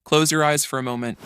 Close your eyes for a moment.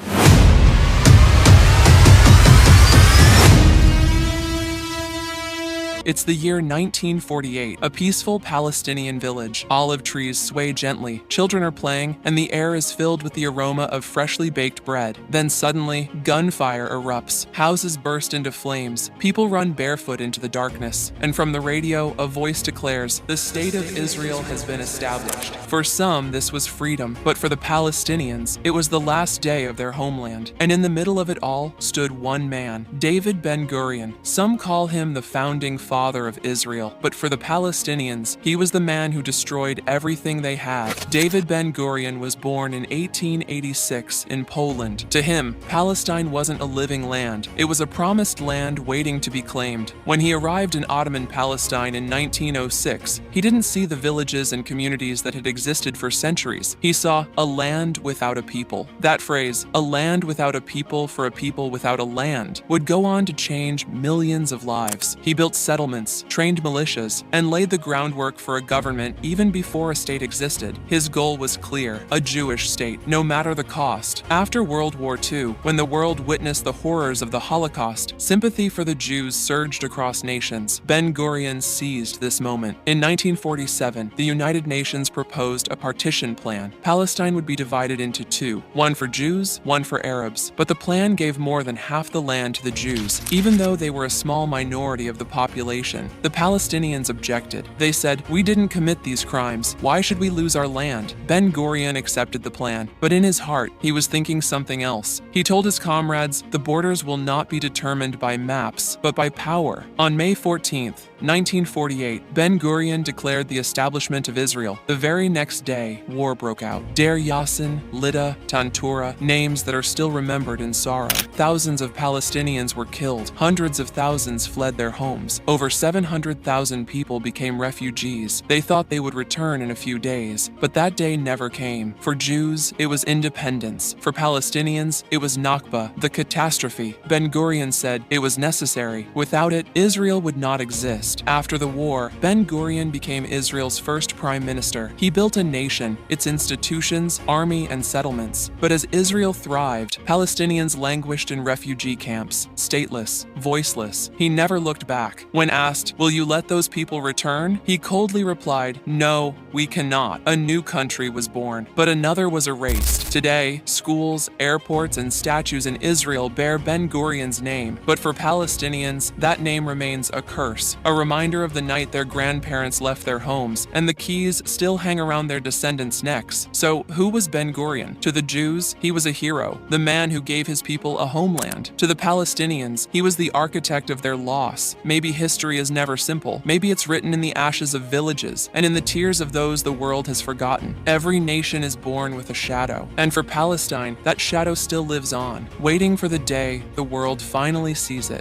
It's the year 1948, a peaceful Palestinian village. Olive trees sway gently, children are playing, and the air is filled with the aroma of freshly baked bread. Then suddenly, gunfire erupts. Houses burst into flames. People run barefoot into the darkness. And from the radio, a voice declares, "The state of Israel has been established." For some, this was freedom, but for the Palestinians, it was the last day of their homeland. And in the middle of it all stood one man, David Ben-Gurion. Some call him the founding father of Israel, but for the Palestinians, he was the man who destroyed everything they had. David Ben-Gurion was born in 1886 in Poland. To him, Palestine wasn't a living land. It was a promised land waiting to be claimed. When he arrived in Ottoman Palestine in 1906, he didn't see the villages and communities that had existed for centuries. He saw a land without a people. That phrase, a land without a people for a people without a land, would go on to change millions of lives. He built settlements, trained militias, and laid the groundwork for a government even before a state existed. His goal was clear, a Jewish state, no matter the cost. After World War II, when the world witnessed the horrors of the Holocaust, sympathy for the Jews surged across nations. Ben-Gurion seized this moment. In 1947, the United Nations proposed a partition plan. Palestine would be divided into two, one for Jews, one for Arabs. But the plan gave more than half the land to the Jews, even though they were a small minority of the population. The Palestinians objected. They said, "We didn't commit these crimes. Why should we lose our land?" Ben-Gurion accepted the plan, but in his heart, he was thinking something else. He told his comrades, "The borders will not be determined by maps, but by power." On May 14th, 1948, Ben-Gurion declared the establishment of Israel. The very next day, war broke out. Deir Yassin, Lydda, Tantura, names that are still remembered in sorrow. Thousands of Palestinians were killed. Hundreds of thousands fled their homes. Over 700,000 people became refugees. They thought they would return in a few days, but that day never came. For Jews, it was independence. For Palestinians, it was Nakba, the catastrophe. Ben-Gurion said it was necessary. Without it, Israel would not exist. After the war, Ben-Gurion became Israel's first prime minister. He built a nation, its institutions, army, and settlements. But as Israel thrived, Palestinians languished in refugee camps, stateless, voiceless. He never looked back. When asked, "Will you let those people return?" he coldly replied, "No, we cannot." A new country was born, but another was erased. Today, schools, airports, and statues in Israel bear Ben-Gurion's name, but for Palestinians, that name remains a curse, a reminder of the night their grandparents left their homes, and the keys still hang around their descendants' necks. So, who was Ben-Gurion? To the Jews, he was a hero, the man who gave his people a homeland. To the Palestinians, he was the architect of their loss. Maybe history is never simple. Maybe it's written in the ashes of villages and in the tears of those the world has forgotten. Every nation is born with a shadow, and for Palestine, that shadow still lives on, waiting for the day the world finally sees it.